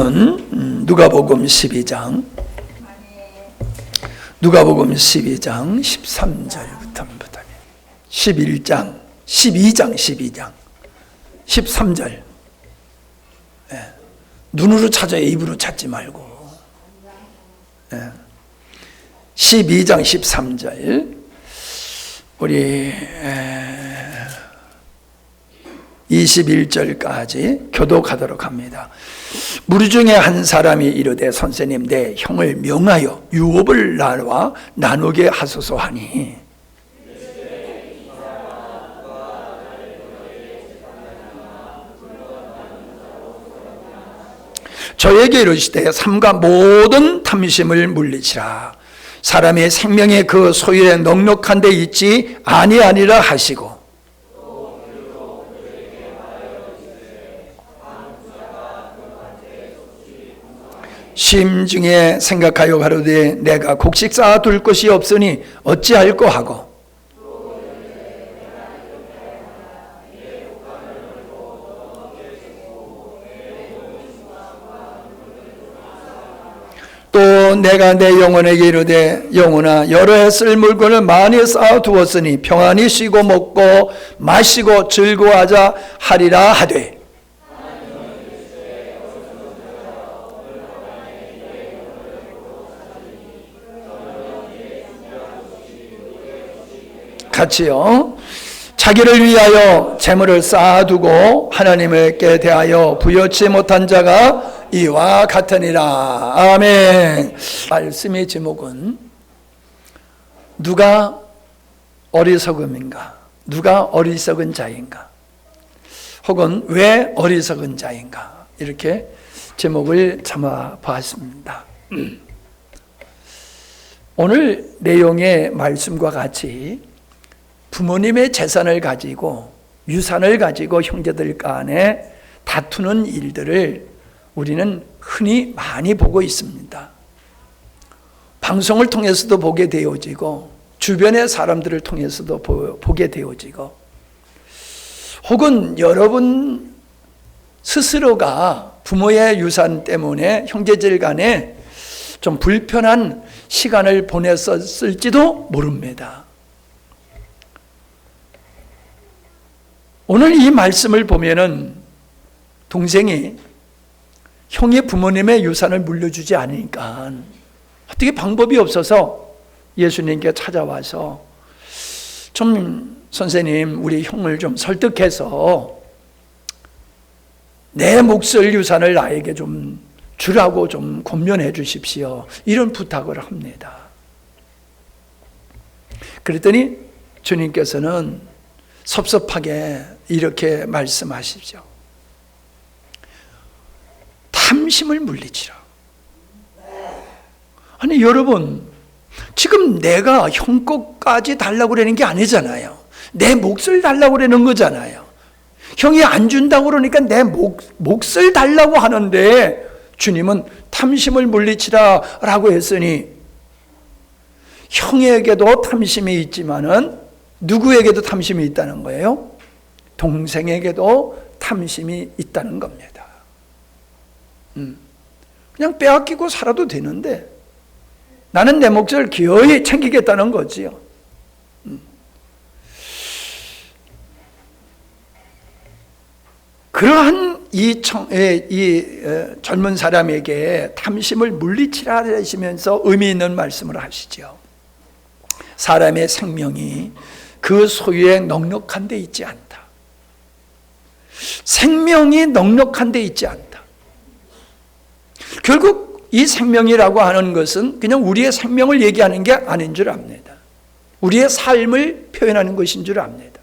본문은 누가복음 12장 13절부터입니다. 12장 13절. 눈으로 찾아야 입으로 찾지 말고. 12장 13절. 우리 21절까지 교독하도록 합니다. 무리 중에 한 사람이 이르되 선생님 내 형을 명하여 유업을 나와 나누게 하소서 하니 저에게 이르시되 삼가 모든 탐심을 물리치라. 사람의 생명이 그 소유에 넉넉한 데 있지 아니하니라 하시고 심중에 생각하여 가로되 내가 곡식 쌓아둘 것이 없으니 어찌할꼬 하고 또 내가 내 영혼에게 이르되 영혼아 여러 해 쓸 물건을 많이 쌓아두었으니 평안히 쉬고 먹고 마시고 즐거워하자 하리라 하되 같이요. 자기를 위하여 재물을 쌓아두고 하나님께 대하여 부여치 못한 자가 이와 같으니라. 아멘. 말씀의 제목은 누가 어리석음인가? 누가 어리석은 자인가? 혹은 왜 어리석은 자인가? 이렇게 제목을 삼아 보았습니다. 오늘 내용의 말씀과 같이 부모님의 재산을 가지고 유산을 가지고 형제들 간에 다투는 일들을 우리는 흔히 많이 보고 있습니다. 방송을 통해서도 보게 되어지고 주변의 사람들을 통해서도 보게 되어지고 혹은 여러분 스스로가 부모의 유산 때문에 형제들 간에 좀 불편한 시간을 보냈었을지도 모릅니다. 오늘 이 말씀을 보면은 동생이 형이 부모님의 유산을 물려주지 않으니까 어떻게 방법이 없어서 예수님께 찾아와서 좀 선생님 우리 형을 좀 설득해서 내 몫을 유산을 나에게 좀 주라고 좀 권면해 주십시오. 이런 부탁을 합니다. 그랬더니 주님께서는 섭섭하게 이렇게 말씀하시죠. 탐심을 물리치라. 아니 여러분 지금 내가 형 것까지 달라고 그러는 게 아니잖아요. 내 몫을 달라고 그러는 거잖아요. 형이 안 준다고 그러니까 내 몫을 달라고 하는데 주님은 탐심을 물리치라 라고 했으니 형에게도 탐심이 있지만은 누구에게도 탐심이 있다는 거예요? 동생에게도 탐심이 있다는 겁니다. 그냥 빼앗기고 살아도 되는데 나는 내 몫을 기어이 챙기겠다는 거지요. 그러한 이 젊은 사람에게 탐심을 물리치라 하시면서 의미 있는 말씀을 하시죠. 사람의 생명이 그 소유에 넉넉한 데 있지 않다. 생명이 넉넉한 데 있지 않다. 결국 이 생명이라고 하는 것은 그냥 우리의 생명을 얘기하는 게 아닌 줄 압니다. 우리의 삶을 표현하는 것인 줄 압니다.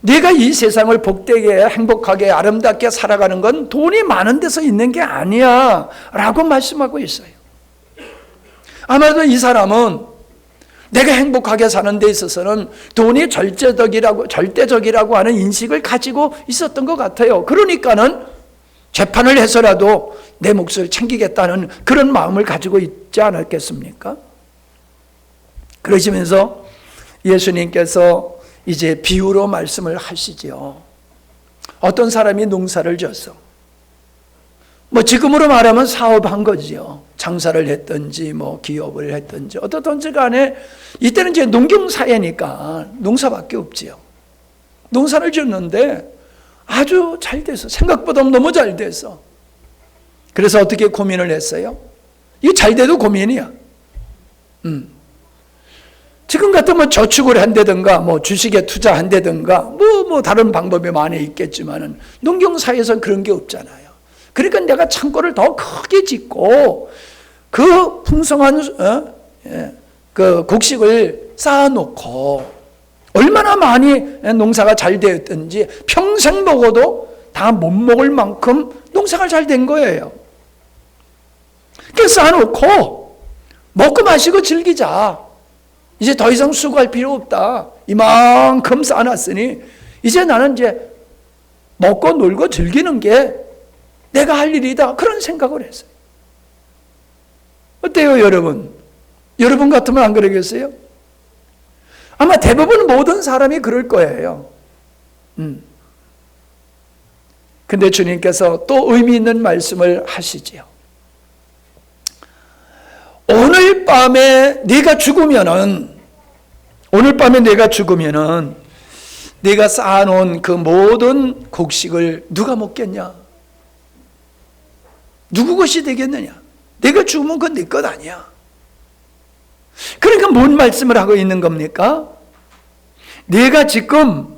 내가 이 세상을 복되게 행복하게 아름답게 살아가는 건 돈이 많은 데서 있는 게 아니야 라고 말씀하고 있어요. 아마도 이 사람은 내가 행복하게 사는 데 있어서는 돈이 절대적이라고 하는 인식을 가지고 있었던 것 같아요. 그러니까는 재판을 해서라도 내 몫을 챙기겠다는 그런 마음을 가지고 있지 않았겠습니까? 그러시면서 예수님께서 이제 비유로 말씀을 하시죠. 어떤 사람이 농사를 졌어. 뭐 지금으로 말하면 사업한 거지요. 장사를 했든지 뭐 기업을 했든지 어떻든지 간에 이때는 이제 농경사회니까 농사밖에 없지요. 농사를 지었는데 아주 잘 돼서, 생각보다 너무 잘 돼서, 그래서 어떻게 고민을 했어요? 이게 잘 돼도 고민이야. 지금 같으면 저축을 한다든가 뭐 주식에 투자한다든가 뭐 다른 방법이 많이 있겠지만은 농경사회에서는 그런 게 없잖아요. 그러니까 내가 창고를 더 크게 짓고 그 풍성한 그 곡식을 쌓아놓고 얼마나 많이 농사가 잘 되었든지 평생 먹어도 다 못 먹을 만큼 농사가 잘 된 거예요. 그래서 쌓아놓고 먹고 마시고 즐기자. 이제 더 이상 수고할 필요 없다. 이만큼 쌓아놨으니 이제 나는 이제 먹고 놀고 즐기는 게 내가 할 일이다. 그런 생각을 했어요. 어때요, 여러분? 여러분 같으면 안 그러겠어요? 아마 대부분 모든 사람이 그럴 거예요. 근데 주님께서 또 의미 있는 말씀을 하시지요. 오늘 밤에 내가 죽으면은 내가 쌓아놓은 그 모든 곡식을 누가 먹겠냐? 누구 것이 되겠느냐? 내가 죽으면 그건 내 것 아니야. 그러니까 뭔 말씀을 하고 있는 겁니까? 내가 지금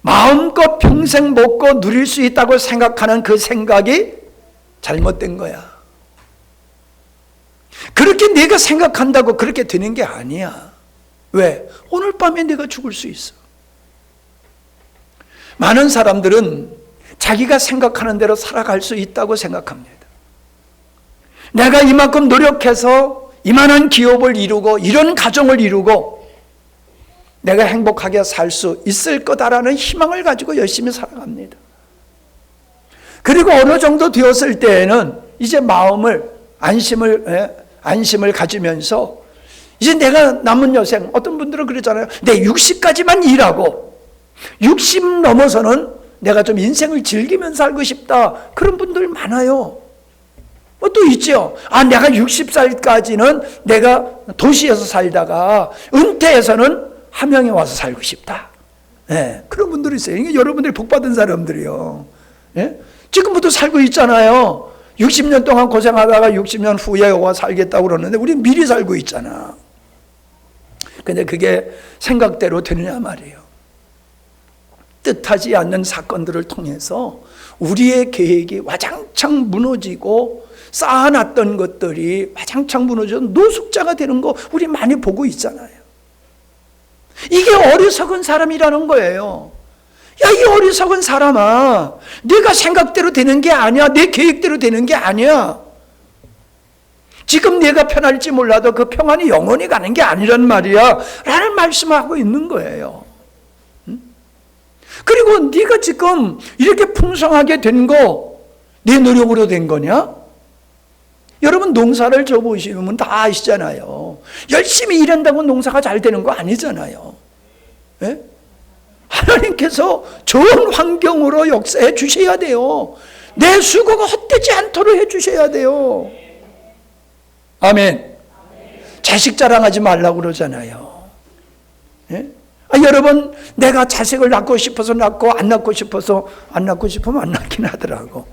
마음껏 평생 먹고 누릴 수 있다고 생각하는 그 생각이 잘못된 거야. 그렇게 내가 생각한다고 그렇게 되는 게 아니야. 왜? 오늘 밤에 내가 죽을 수 있어. 많은 사람들은 자기가 생각하는 대로 살아갈 수 있다고 생각합니다. 내가 이만큼 노력해서 이만한 기업을 이루고 이런 가정을 이루고 내가 행복하게 살 수 있을 거다라는 희망을 가지고 열심히 살아갑니다. 그리고 어느 정도 되었을 때에는 이제 마음을 안심을 가지면서 이제 내가 남은 여생, 어떤 분들은 그러잖아요. 내 60까지만 일하고 60 넘어서는 내가 좀 인생을 즐기면서 살고 싶다. 그런 분들 많아요. 또 있죠. 내가 60살까지는 내가 도시에서 살다가 은퇴해서는 함양에 와서 살고 싶다. 그런 분들이 있어요. 이게 여러분들이 복받은 사람들이요. 지금부터 살고 있잖아요. 60년 동안 고생하다가 60년 후에 와 살겠다고 그러는데 우리 미리 살고 있잖아. 근데 그게 생각대로 되느냐 말이에요. 뜻하지 않는 사건들을 통해서 우리의 계획이 와장창 무너지고 쌓아놨던 것들이 와장창 무너져서 노숙자가 되는 거 우리 많이 보고 있잖아요. 이게 어리석은 사람이라는 거예요. 야, 이 어리석은 사람아, 네가 생각대로 되는 게 아니야. 내 계획대로 되는 게 아니야. 지금 내가 편할지 몰라도 그 평안이 영원히 가는 게 아니란 말이야 라는 말씀을 하고 있는 거예요. 그리고 네가 지금 이렇게 풍성하게 된 거 네 노력으로 된 거냐? 여러분 농사를 져보시면 다 아시잖아요. 열심히 일한다고 농사가 잘 되는 거 아니잖아요. 하나님께서 좋은 환경으로 역사해 주셔야 돼요. 내 수고가 헛되지 않도록 해 주셔야 돼요. 아멘. 자식 자랑하지 말라고 그러잖아요. 여러분, 내가 자식을 낳고 싶어서 낳고 안 낳고 싶어서 안 낳고 싶으면 안 낳긴 하더라고.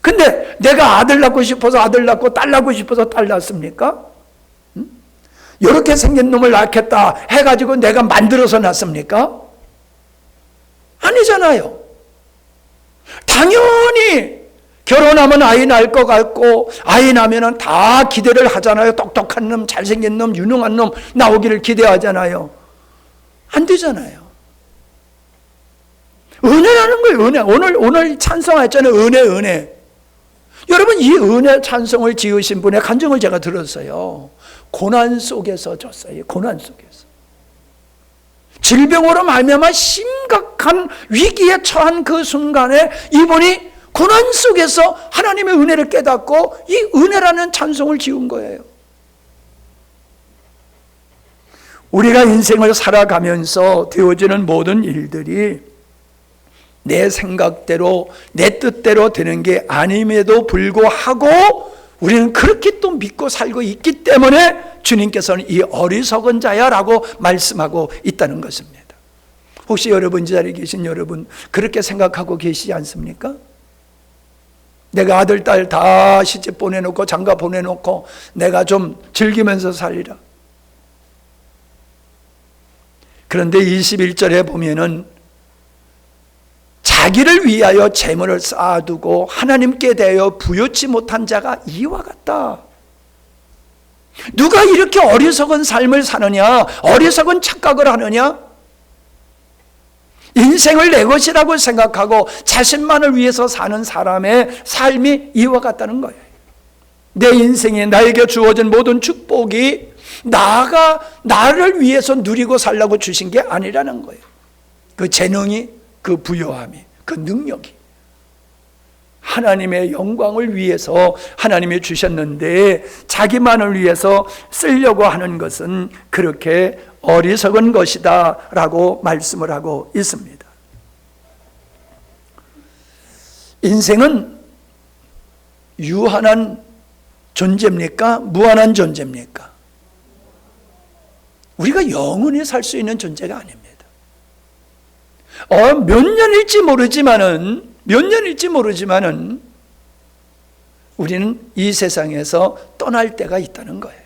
근데 내가 아들 낳고 싶어서 아들 낳고 딸 낳고 싶어서 딸 낳습니까? 이렇게 생긴 놈을 낳겠다 해가지고 내가 만들어서 낳습니까? 아니잖아요. 당연히 결혼하면 아이 낳을 것 같고 아이 낳으면 다 기대를 하잖아요. 똑똑한 놈, 잘생긴 놈, 유능한 놈 나오기를 기대하잖아요. 안 되잖아요. 은혜라는 거예요. 은혜. 오늘 찬송했잖아요. 은혜. 여러분, 이 은혜 찬송을 지으신 분의 간증을 제가 들었어요. 고난 속에서 졌어요. 고난 속에서. 질병으로 말미암아 심각한 위기에 처한 그 순간에 이분이 고난 속에서 하나님의 은혜를 깨닫고 이 은혜라는 찬송을 지은 거예요. 우리가 인생을 살아가면서 되어지는 모든 일들이 내 생각대로 내 뜻대로 되는 게 아님에도 불구하고 우리는 그렇게 또 믿고 살고 있기 때문에 주님께서는 이 어리석은 자야 라고 말씀하고 있다는 것입니다. 혹시 여러분, 이 자리에 계신 여러분 그렇게 생각하고 계시지 않습니까? 내가 아들, 딸 다 시집 보내놓고 장가 보내놓고 내가 좀 즐기면서 살리라. 그런데 21절에 보면은 자기를 위하여 재물을 쌓아두고 하나님께 대하여 부요치 못한 자가 이와 같다. 누가 이렇게 어리석은 삶을 사느냐, 어리석은 착각을 하느냐? 인생을 내 것이라고 생각하고 자신만을 위해서 사는 사람의 삶이 이와 같다는 거예요. 내 인생에 나에게 주어진 모든 축복이 나를 위해서 누리고 살라고 주신 게 아니라는 거예요. 그 재능이, 그 부요함이, 그 능력이 하나님의 영광을 위해서 하나님이 주셨는데 자기만을 위해서 쓰려고 하는 것은 그렇게 어리석은 것이다 라고 말씀을 하고 있습니다. 인생은 유한한 존재입니까? 무한한 존재입니까? 우리가 영원히 살 수 있는 존재가 아닙니다. 몇 년일지 모르지만은 우리는 이 세상에서 떠날 때가 있다는 거예요.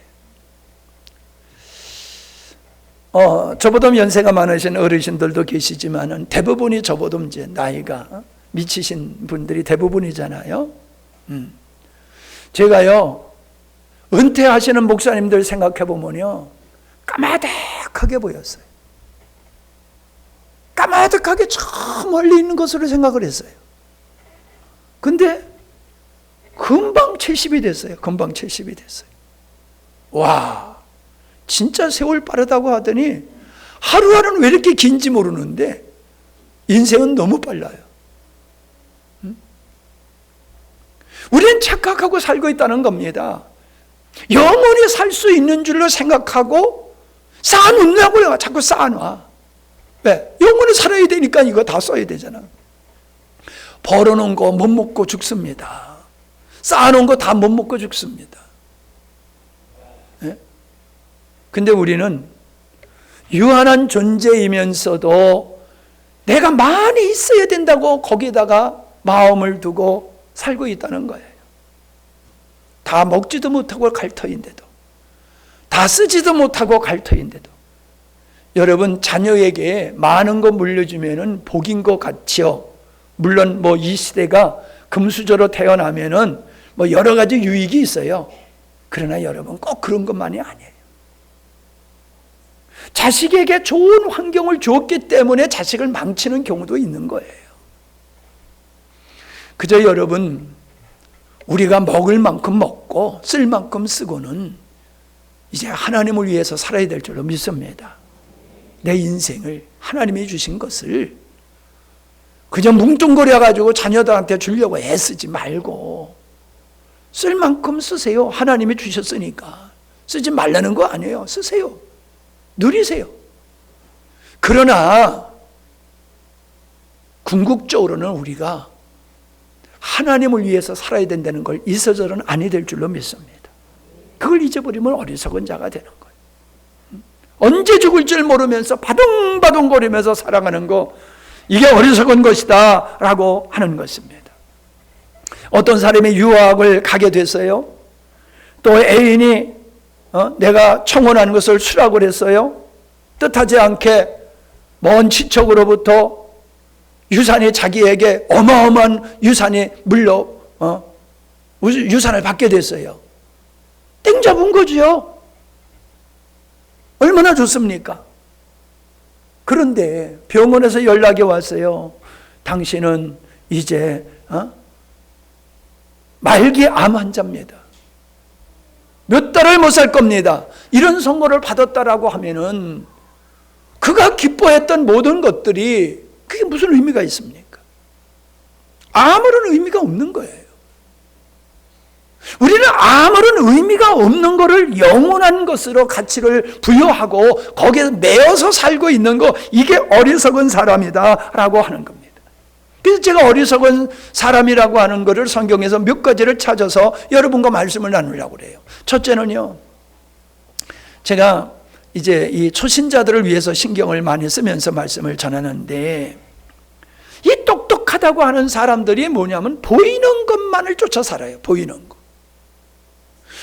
저보다 연세가 많으신 어르신들도 계시지만은 대부분이 저보다 이제 나이가 미치신 분들이 대부분이잖아요. 제가요, 은퇴하시는 목사님들 생각해 보면요, 까마득하게 보였어요. 까마득하게 저 멀리 있는 것으로 생각을 했어요. 근데 금방 70이 됐어요. 금방 70이 됐어요. 와, 진짜 세월 빠르다고 하더니 하루하루는 왜 이렇게 긴지 모르는데 인생은 너무 빨라요. 우리는 착각하고 살고 있다는 겁니다. 영원히 살 수 있는 줄로 생각하고 쌓아놓냐고요. 자꾸 쌓아놔. 왜? 영원히 살아야 되니까 이거 다 써야 되잖아. 벌어놓은 거 못 먹고 죽습니다. 쌓아놓은 거 다 못 먹고 죽습니다. 예? 근데 우리는 유한한 존재이면서도 내가 많이 있어야 된다고 거기다가 마음을 두고 살고 있다는 거예요. 다 먹지도 못하고 갈터인데도, 다 쓰지도 못하고 갈터인데도. 여러분, 자녀에게 많은 거 물려주면은 복인 것 같지요. 물론 이 시대가 금수저로 태어나면은 여러 가지 유익이 있어요. 그러나 여러분, 꼭 그런 것만이 아니에요. 자식에게 좋은 환경을 주었기 때문에 자식을 망치는 경우도 있는 거예요. 그저 여러분, 우리가 먹을 만큼 먹고 쓸 만큼 쓰고는 이제 하나님을 위해서 살아야 될 줄로 믿습니다. 내 인생을, 하나님이 주신 것을 그냥 뭉뚱거려가지고 자녀들한테 주려고 애쓰지 말고 쓸 만큼 쓰세요. 하나님이 주셨으니까. 쓰지 말라는 거 아니에요. 쓰세요. 누리세요. 그러나 궁극적으로는 우리가 하나님을 위해서 살아야 된다는 걸 이서저는 아니 될 줄로 믿습니다. 그걸 잊어버리면 어리석은 자가 되는 거예요. 언제 죽을 줄 모르면서 바둥바둥거리면서 살아가는 거, 이게 어리석은 것이다 라고 하는 것입니다. 어떤 사람이 유학을 가게 됐어요. 또 애인이 내가 청혼하는 것을 수락을 했어요. 뜻하지 않게 먼 친척으로부터 유산이 자기에게 어마어마한 유산이 유산을 받게 됐어요. 땡 잡은 거죠. 얼마나 좋습니까? 그런데 병원에서 연락이 왔어요. 당신은 이제 말기 암 환자입니다. 몇 달을 못 살 겁니다. 이런 선고를 받았다라고 하면은 그가 기뻐했던 모든 것들이 그게 무슨 의미가 있습니까? 아무런 의미가 없는 거예요. 우리는 아무런 의미가 없는 것을 영원한 것으로 가치를 부여하고 거기에 매여서 살고 있는 거, 이게 어리석은 사람이다 라고 하는 겁니다. 그래서 제가 어리석은 사람이라고 하는 것을 성경에서 몇 가지를 찾아서 여러분과 말씀을 나누려고 그래요. 첫째는요, 제가 이제 이 초신자들을 위해서 신경을 많이 쓰면서 말씀을 전하는데, 이 똑똑하다고 하는 사람들이 뭐냐면 보이는 것만을 쫓아 살아요. 보이는 것.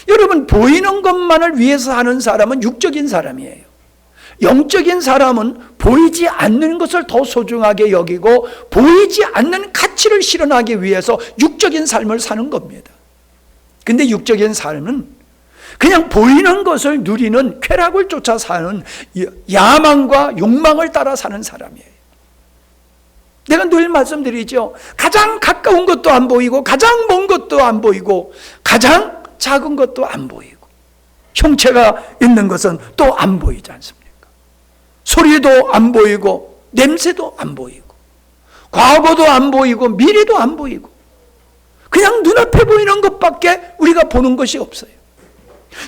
여러분, 보이는 것만을 위해서 하는 사람은 육적인 사람이에요. 영적인 사람은 보이지 않는 것을 더 소중하게 여기고 보이지 않는 가치를 실현하기 위해서 육적인 삶을 사는 겁니다. 근데 육적인 삶은 그냥 보이는 것을 누리는 쾌락을 쫓아 사는 야망과 욕망을 따라 사는 사람이에요. 내가 늘 말씀드리죠. 가장 가까운 것도 안 보이고 가장 먼 것도 안 보이고 가장 작은 것도 안 보이고 형체가 있는 것은 또 안 보이지 않습니까? 소리도 안 보이고 냄새도 안 보이고 과거도 안 보이고 미래도 안 보이고 그냥 눈앞에 보이는 것밖에 우리가 보는 것이 없어요.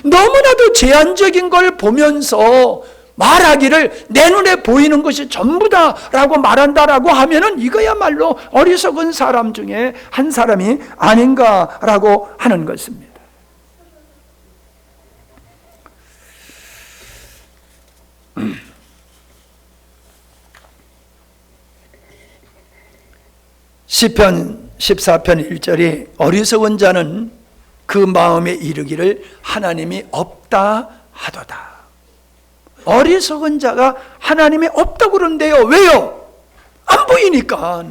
너무나도 제한적인 걸 보면서 말하기를 내 눈에 보이는 것이 전부다라고 말한다라고 하면은 이거야말로 어리석은 사람 중에 한 사람이 아닌가라고 하는 것입니다. 시편 14편 1절이 어리석은 자는 그 마음에 이르기를 하나님이 없다 하도다. 어리석은 자가 하나님이 없다고 그런데요. 왜요? 안 보이니까.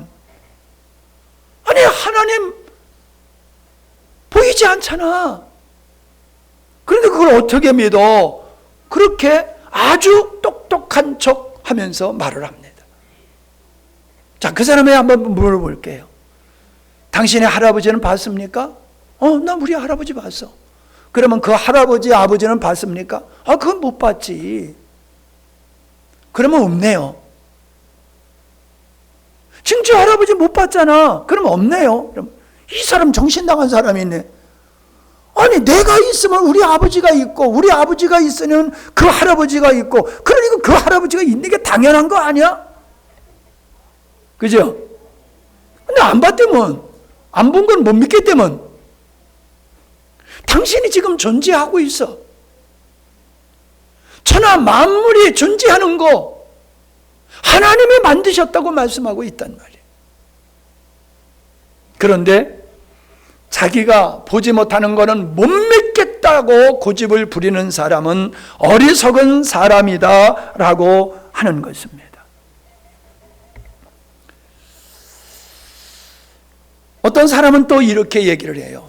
아니, 하나님 보이지 않잖아. 그런데 그걸 어떻게 믿어? 그렇게 아주 똑똑한 척 하면서 말을 합니다. 자, 그 사람에 한번 물어볼게요. 당신의 할아버지는 봤습니까? 나 우리 할아버지 봤어. 그러면 그 할아버지 아버지는 봤습니까? 그건 못 봤지. 그러면 없네요. 증조 할아버지 못 봤잖아. 그러면 없네요. 그럼 이 사람 정신 나간 사람이 있네. 아니, 내가 있으면 우리 아버지가 있고 우리 아버지가 있으면 그 할아버지가 있고 그러니까 그 할아버지가 있는 게 당연한 거 아니야? 그죠? 근데 안 봤다면, 안 본 건 못 믿겠다면 당신이 지금 존재하고 있어. 천하 만물이 존재하는 거 하나님이 만드셨다고 말씀하고 있단 말이에요. 그런데 자기가 보지 못하는 거는 못 믿겠다고 고집을 부리는 사람은 어리석은 사람이다라고 하는 것입니다. 어떤 사람은 또 이렇게 얘기를 해요.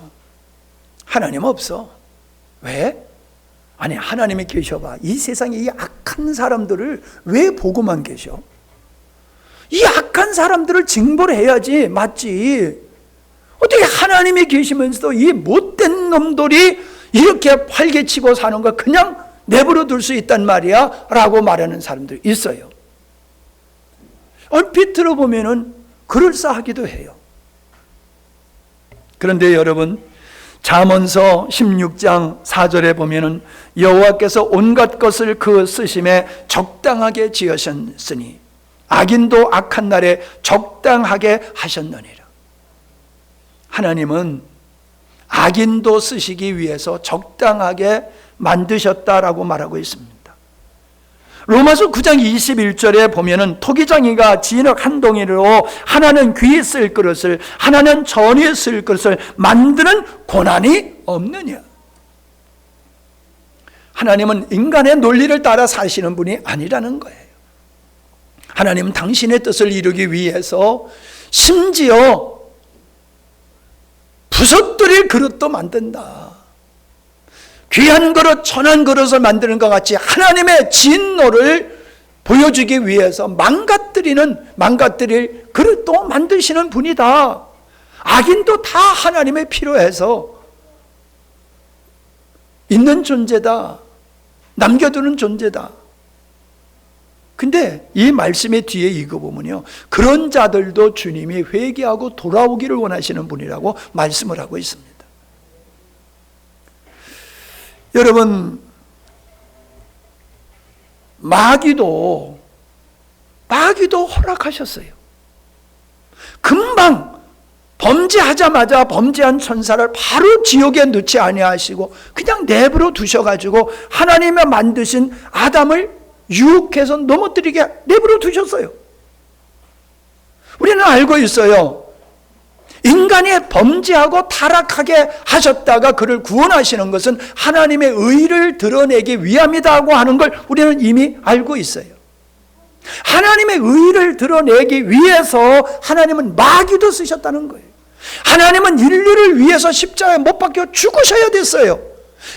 하나님 없어. 왜? 아니, 하나님이 계셔봐. 이 세상에 이 악한 사람들을 왜 보고만 계셔? 이 악한 사람들을 징벌 해야지. 맞지? 어떻게 하나님이 계시면서도 이 못된 놈들이 이렇게 활개치고 사는 거 그냥 내버려 둘 수 있단 말이야? 라고 말하는 사람들이 있어요. 얼핏 들어보면은 그럴싸하기도 해요. 그런데 여러분, 잠언서 16장 4절에 보면은 여호와께서 온갖 것을 그 쓰심에 적당하게 지으셨으니 악인도 악한 날에 적당하게 하셨느니라. 하나님은 악인도 쓰시기 위해서 적당하게 만드셨다라고 말하고 있습니다. 로마서 9장 21절에 보면은 토기장이가 진흙 한 동이로 하나는 귀에 쓸 그릇을 하나는 전에 쓸 그릇을 만드는 고난이 없느냐. 하나님은 인간의 논리를 따라 사시는 분이 아니라는 거예요. 하나님은 당신의 뜻을 이루기 위해서 심지어 부서뜨릴 그릇도 만든다. 귀한 그릇, 천한 그릇을 만드는 것 같이 하나님의 진노를 보여주기 위해서 망가뜨릴 그릇도 만드시는 분이다. 악인도 다 하나님의 필요해서 있는 존재다. 남겨두는 존재다. 근데 이 말씀의 뒤에 읽어보면요, 그런 자들도 주님이 회개하고 돌아오기를 원하시는 분이라고 말씀을 하고 있습니다. 여러분, 마귀도 허락하셨어요. 금방 범죄하자마자 범죄한 천사를 바로 지옥에 넣지 아니하시고 그냥 내버려 두셔가지고 하나님이 만드신 아담을 유혹해서 넘어뜨리게 내버려 두셨어요. 우리는 알고 있어요. 인간이 범죄하고 타락하게 하셨다가 그를 구원하시는 것은 하나님의 의를 드러내기 위함이라고 하는 걸 우리는 이미 알고 있어요. 하나님의 의를 드러내기 위해서 하나님은 마귀도 쓰셨다는 거예요. 하나님은 인류를 위해서 십자가에 못 박혀 죽으셔야 됐어요.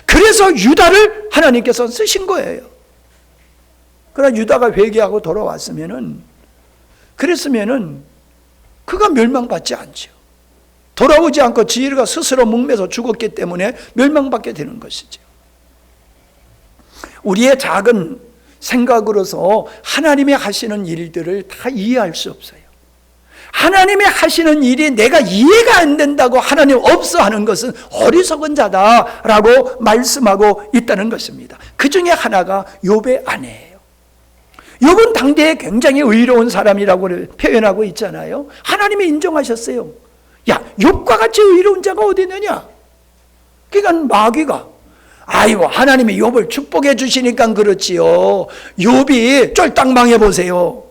그래서 유다를 하나님께서 쓰신 거예요. 그러나 유다가 회개하고 그랬으면은 그가 멸망받지 않죠. 돌아오지 않고 지혜가 스스로 목매서 죽었기 때문에 멸망받게 되는 것이죠. 우리의 작은 생각으로서 하나님이 하시는 일들을 다 이해할 수 없어요. 하나님이 하시는 일이 내가 이해가 안 된다고 하나님 없어 하는 것은 어리석은 자다라고 말씀하고 있다는 것입니다. 그 중에 하나가 욥의 아내예요. 욥은 당대에 굉장히 의로운 사람이라고 표현하고 있잖아요. 하나님이 인정하셨어요. 야, 욥과 같이 의로운 자가 어디 있느냐? 그러니까 마귀가 아이고 하나님이 욥을 축복해 주시니까 그렇지요. 욥이 쫄딱 망해보세요.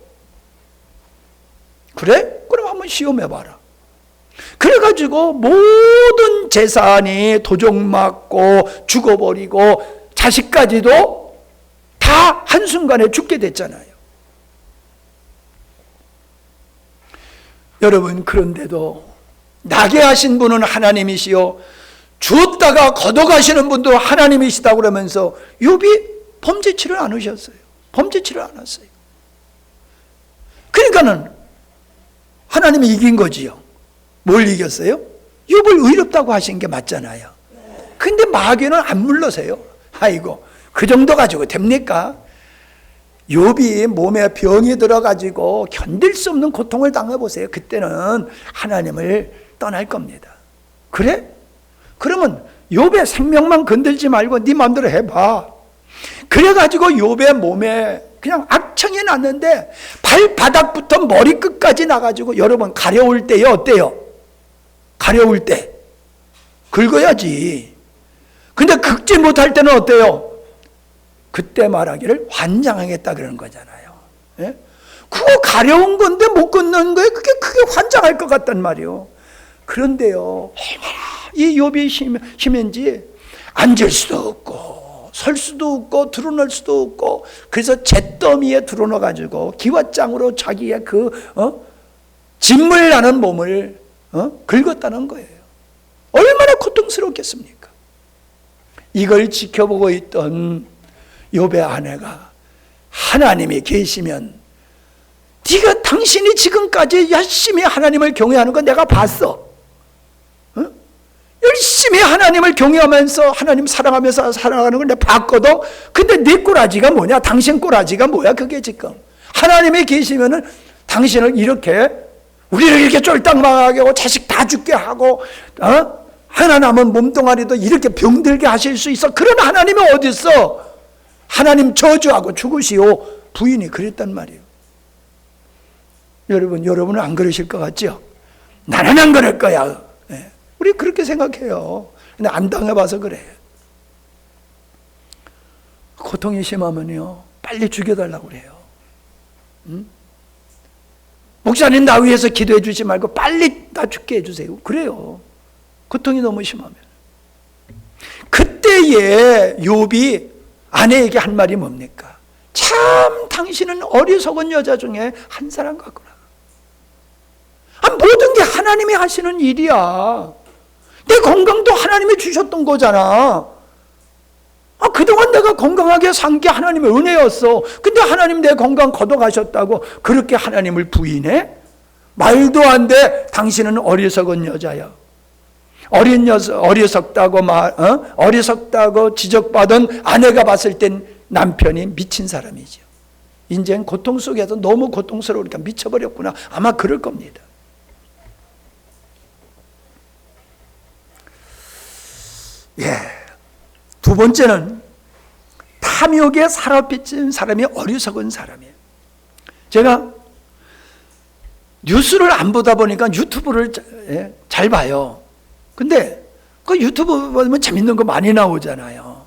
그래? 그럼 한번 시험해봐라. 그래가지고 모든 재산이 도적맞고 죽어버리고 자식까지도 다 한순간에 죽게 됐잖아요. 여러분, 그런데도 나게 하신 분은 하나님이시요 주었다가 걷어가시는 분도 하나님이시다고 그러면서 욥이 범죄치를 않으셨어요. 범죄치를 않았어요. 그러니까는 하나님이 이긴 거지요. 뭘 이겼어요? 욥을 의롭다고 하신 게 맞잖아요. 근데 마귀는 안 물러서요. 아이고 그 정도 가지고 됩니까? 욥이 몸에 병이 들어가지고 견딜 수 없는 고통을 당해보세요. 그때는 하나님을 떠날 겁니다. 그래? 그러면 욥의 생명만 건들지 말고 네 마음대로 해봐. 그래가지고 욥의 몸에 그냥 악청이 났는데 발바닥부터 머리끝까지 나가지고 여러분 가려울 때요 어때요? 가려울 때 긁어야지. 근데 긁지 못할 때는 어때요? 그때 말하기를 환장하겠다 그러는 거잖아요. 예? 그거 가려운 건데 못 걷는 거에 그게 크게 환장할 것 같단 말이에요. 그런데요 이 욥이 심한지 앉을 수도 없고 설 수도 없고 드러날 수도 없고 그래서 잿더미에 드러나 가지고 기왓장으로 자기의 진물 나는 몸을 긁었다는 거예요. 얼마나 고통스럽겠습니까? 이걸 지켜보고 있던 욥의 아내가 하나님이 계시면 당신이 지금까지 열심히 하나님을 경외하는 거 내가 봤어. 열심히 하나님을 경외하면서 하나님 사랑하면서 살아가는 걸 내가 봤거든. 근데 네 꼬라지가 뭐냐? 당신 꼬라지가 뭐야? 그게 지금 하나님이 계시면은 당신을 이렇게 우리를 이렇게 쫄딱 망하게 하고 자식 다 죽게 하고 하나 남은 몸뚱아리도 이렇게 병들게 하실 수 있어. 그런 하나님이 어디 있어? 하나님 저주하고 죽으시오. 부인이 그랬단 말이에요. 여러분은 안 그러실 것 같죠? 나는 안 그럴 거야. 우리 그렇게 생각해요. 근데 안 당해봐서 그래. 고통이 심하면요 빨리 죽여달라고 그래요. 목사님 나 위해서 기도해 주지 말고 빨리 나 죽게 해주세요. 그래요. 고통이 너무 심하면. 그때에 욥이 아내에게 한 말이 뭡니까? 참 당신은 어리석은 여자 중에 한 사람 같구나. 모든 게 하나님이 하시는 일이야. 내 건강도 하나님이 주셨던 거잖아. 그동안 내가 건강하게 산 게 하나님의 은혜였어. 근데 하나님 내 건강 걷어가셨다고 그렇게 하나님을 부인해? 말도 안 돼. 당신은 어리석은 여자야. 어리석다고 지적받은 아내가 봤을 땐 남편이 미친 사람이죠. 인생 고통 속에서 너무 고통스러우니까 미쳐버렸구나. 아마 그럴 겁니다. 두 번째는 탐욕에 사로잡힌 사람이 어리석은 사람이에요. 제가 뉴스를 안 보다 보니까 유튜브를 잘 봐요. 근데 그 유튜브 보면 재밌는 거 많이 나오잖아요.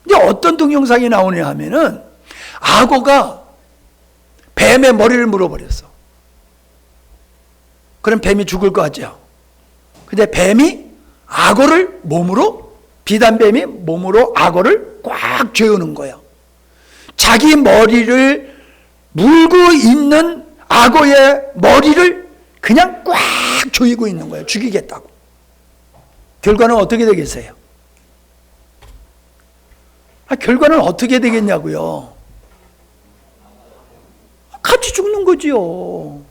근데 어떤 동영상이 나오냐 하면은 악어가 뱀의 머리를 물어버렸어. 그럼 뱀이 죽을 거 같죠. 근데 뱀이 악어를 몸으로, 비단뱀이 몸으로 악어를 꽉 죄우는 거예요. 자기 머리를 물고 있는 악어의 머리를 그냥 꽉 조이고 있는 거예요. 죽이겠다고. 결과는 어떻게 되겠어요? 결과는 어떻게 되겠냐고요? 같이 죽는 거지요.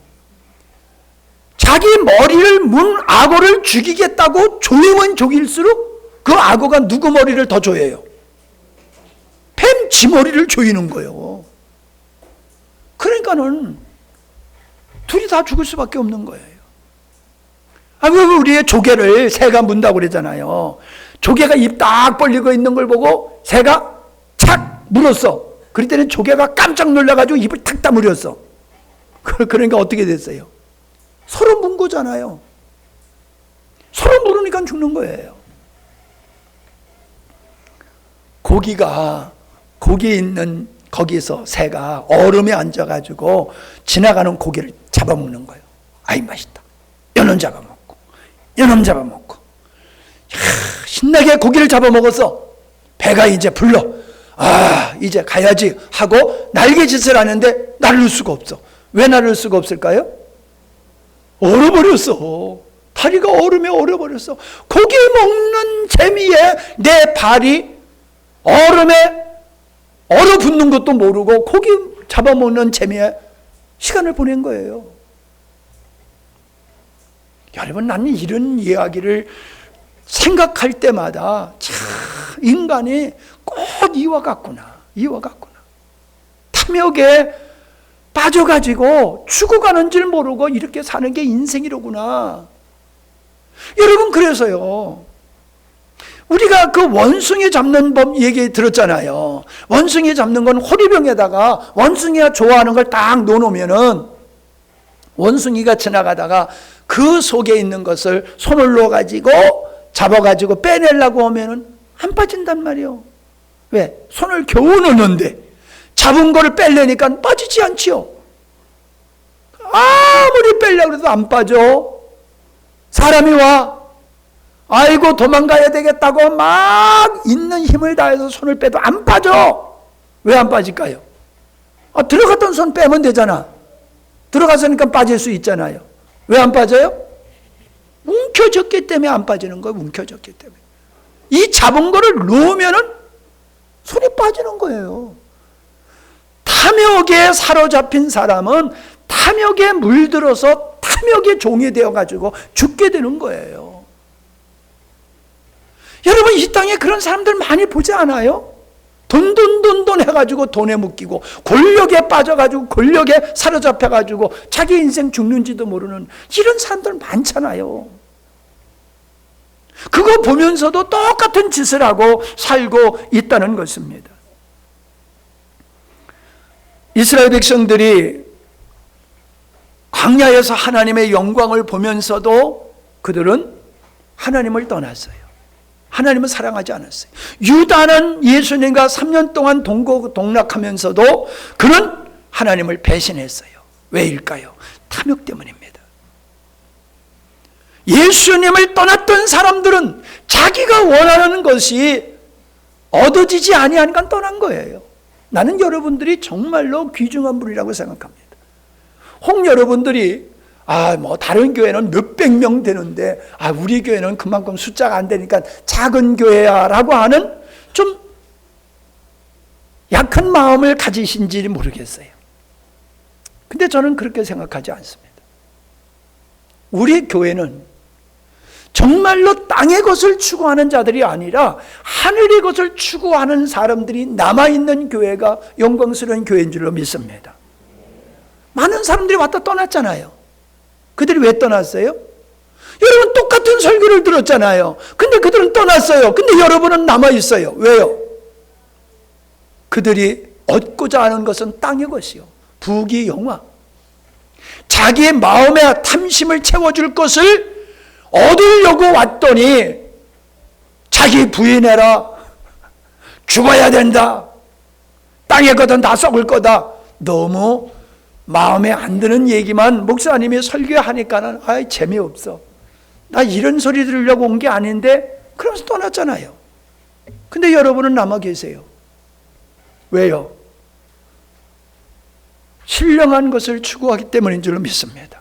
자기 머리를 문 악어를 죽이겠다고 조이면 조일수록 그 악어가 누구 머리를 더 조여요? 뱀 지 머리를 조이는 거예요. 그러니까는 둘이 다 죽을 수밖에 없는 거예요. 왜 우리의 조개를 새가 문다고 그러잖아요. 조개가 입 딱 벌리고 있는 걸 보고 새가 착 물었어. 그럴 때는 조개가 깜짝 놀라가지고 입을 탁 다물었어. 그러니까 어떻게 됐어요? 서로 문 거잖아요. 서로 물으니까 죽는 거예요. 고기에 있는 거기서 새가 얼음에 앉아가지고 지나가는 고기를 잡아먹는 거예요. 아이 맛있다. 연놈 잡아먹고 연놈 잡아먹고 신나게 고기를 잡아먹어서 배가 이제 불러. 이제 가야지 하고 날개짓을 하는데 날를 수가 없어. 왜 날를 수가 없을까요? 얼어버렸어. 다리가 얼음에 얼어버렸어. 고기 먹는 재미에 내 발이 얼음에 얼어붙는 것도 모르고 고기 잡아먹는 재미에 시간을 보낸 거예요. 여러분, 나는 이런 이야기를 생각할 때마다 참 인간이 꼭 이와 같구나. 탐욕에 빠져가지고 죽어가는 줄 모르고 이렇게 사는 게 인생이로구나. 여러분, 그래서요, 우리가 그 원숭이 잡는 법 얘기 들었잖아요. 원숭이 잡는 건 호리병에다가 원숭이가 좋아하는 걸 딱 넣어놓으면은 원숭이가 지나가다가 그 속에 있는 것을 손을 넣어가지고 잡아가지고 빼내려고 하면은 안 빠진단 말이에요. 왜? 손을 겨우 넣는데 잡은 거를 빼려니까 빠지지 않지요. 아무리 빼려고 해도 안 빠져. 사람이 와. 아이고 도망가야 되겠다고 막 있는 힘을 다해서 손을 빼도 안 빠져. 왜 안 빠질까요? 들어갔던 손 빼면 되잖아. 들어갔으니까 빠질 수 있잖아요. 왜 안 빠져요? 움켜졌기 때문에 안 빠지는 거예요. 움켜졌기 때문에. 이 잡은 거를 놓으면은 손이 빠지는 거예요. 탐욕에 사로잡힌 사람은 탐욕에 물들어서 탐욕의 종이 되어가지고 죽게 되는 거예요. 여러분, 이 땅에 그런 사람들 많이 보지 않아요? 돈 해가지고 돈에 묶이고 권력에 빠져가지고 권력에 사로잡혀가지고 자기 인생 죽는지도 모르는 이런 사람들 많잖아요. 그거 보면서도 똑같은 짓을 하고 살고 있다는 것입니다. 이스라엘 백성들이 광야에서 하나님의 영광을 보면서도 그들은 하나님을 떠났어요. 하나님은 사랑하지 않았어요. 유다는 예수님과 3년 동안 동락하면서도 그는 하나님을 배신했어요. 왜일까요? 탐욕 때문입니다. 예수님을 떠났던 사람들은 자기가 원하는 것이 얻어지지 아니하니까 떠난 거예요. 나는 여러분들이 정말로 귀중한 분이라고 생각합니다. 혹 여러분들이 다른 교회는 몇백 명 되는데 우리 교회는 그만큼 숫자가 안 되니까 작은 교회야 라고 하는 좀 약한 마음을 가지신지 모르겠어요. 근데 저는 그렇게 생각하지 않습니다. 우리 교회는 정말로 땅의 것을 추구하는 자들이 아니라 하늘의 것을 추구하는 사람들이 남아있는 교회가 영광스러운 교회인 줄로 믿습니다. 많은 사람들이 왔다 떠났잖아요. 그들이 왜 떠났어요? 여러분, 똑같은 설교를 들었잖아요. 근데 그들은 떠났어요. 근데 여러분은 남아있어요. 왜요? 그들이 얻고자 하는 것은 땅의 것이요, 부귀 영화. 자기의 마음의 탐심을 채워줄 것을 얻으려고 왔더니 자기 부인해라, 죽어야 된다, 땅에 거든 다 썩을 거다. 너무 마음에 안 드는 얘기만 목사님이 설교하니까는 재미없어, 나 이런 소리 들으려고 온 게 아닌데, 그러면서 떠났잖아요. 근데 여러분은 남아 계세요. 왜요? 신령한 것을 추구하기 때문인 줄로 믿습니다.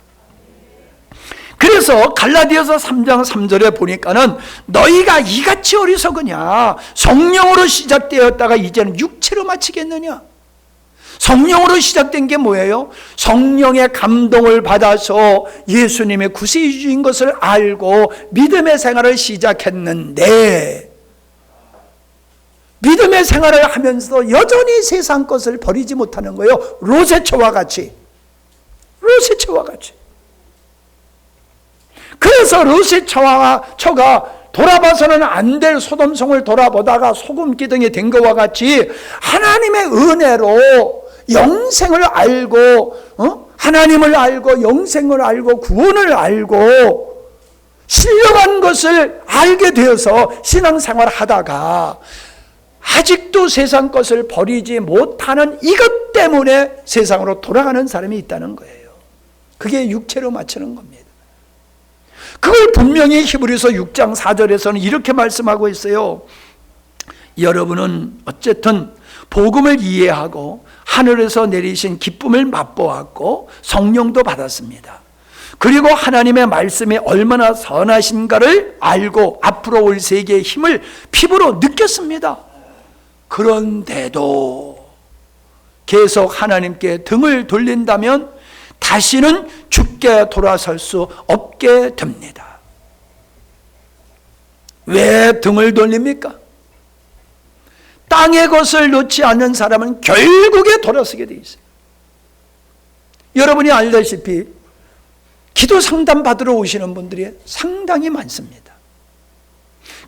그래서 갈라디아서 3장 3절에 보니까는 너희가 이같이 어리석으냐, 성령으로 시작되었다가 이제는 육체로 마치겠느냐. 성령으로 시작된 게 뭐예요? 성령의 감동을 받아서 예수님의 구세주인 것을 알고 믿음의 생활을 시작했는데, 믿음의 생활을 하면서도 여전히 세상 것을 버리지 못하는 거예요. 롯의 같이. 그래서 롯의 처가 돌아봐서는 안 될 소돔성을 돌아보다가 소금 기둥이 된 것과 같이 하나님의 은혜로 영생을 알고, 하나님을 알고 영생을 알고 구원을 알고 신령한 것을 알게 되어서 신앙생활을 하다가 아직도 세상 것을 버리지 못하는 이것 때문에 세상으로 돌아가는 사람이 있다는 거예요. 그게 육체로 맞추는 겁니다. 그걸 분명히 히브리서 6장 4절에서는 이렇게 말씀하고 있어요. 여러분은 어쨌든 복음을 이해하고 하늘에서 내리신 기쁨을 맛보았고 성령도 받았습니다. 그리고 하나님의 말씀이 얼마나 선하신가를 알고 앞으로 올 세계의 힘을 피부로 느꼈습니다. 그런데도 계속 하나님께 등을 돌린다면 다시는 죽게 돌아설 수 없게 됩니다. 왜 등을 돌립니까? 땅의 것을 놓지 않는 사람은 결국에 돌아서게 돼 있어요. 여러분이 알다시피 기도 상담 받으러 오시는 분들이 상당히 많습니다.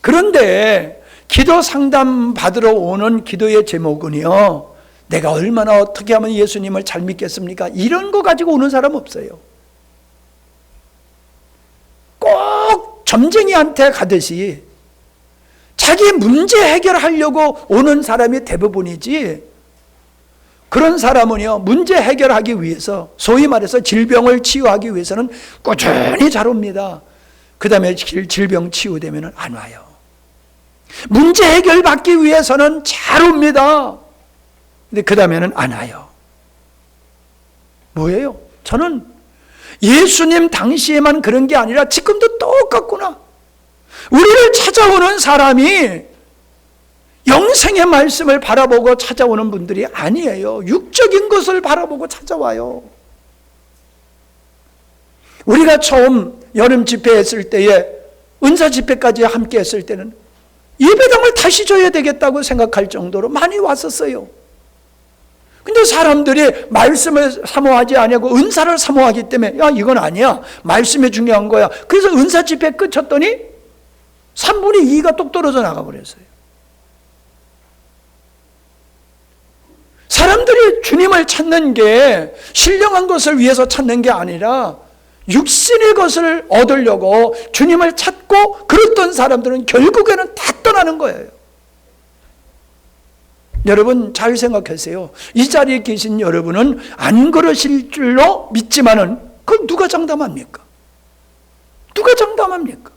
그런데 기도 상담 받으러 오는 기도의 제목은요, 내가 얼마나 어떻게 하면 예수님을 잘 믿겠습니까? 이런 거 가지고 오는 사람 없어요. 꼭 점쟁이한테 가듯이 자기 문제 해결하려고 오는 사람이 대부분이지, 그런 사람은요, 문제 해결하기 위해서, 소위 말해서 질병을 치유하기 위해서는 꾸준히 잘 옵니다. 그 다음에 질병 치유되면 안 와요. 문제 해결받기 위해서는 잘 옵니다. 근데 그 다음에는 안 와요. 뭐예요? 저는 예수님 당시에만 그런 게 아니라 지금도 똑같구나. 우리를 찾아오는 사람이 영생의 말씀을 바라보고 찾아오는 분들이 아니에요. 육적인 것을 바라보고 찾아와요. 우리가 처음 여름 집회 했을 때에, 은사 집회까지 함께 했을 때는 예배당을 다시 줘야 되겠다고 생각할 정도로 많이 왔었어요. 근데 사람들이 말씀을 사모하지 아니하고 은사를 사모하기 때문에, 야, 이건 아니야, 말씀이 중요한 거야. 그래서 은사 집회 끝쳤더니 3분의 2가 똑 떨어져 나가버렸어요. 사람들이 주님을 찾는 게 신령한 것을 위해서 찾는 게 아니라 육신의 것을 얻으려고 주님을 찾고 그랬던 사람들은 결국에는 다 떠나는 거예요. 여러분 잘 생각하세요. 이 자리에 계신 여러분은 안 그러실 줄로 믿지만은 그걸 누가 장담합니까? 누가 장담합니까?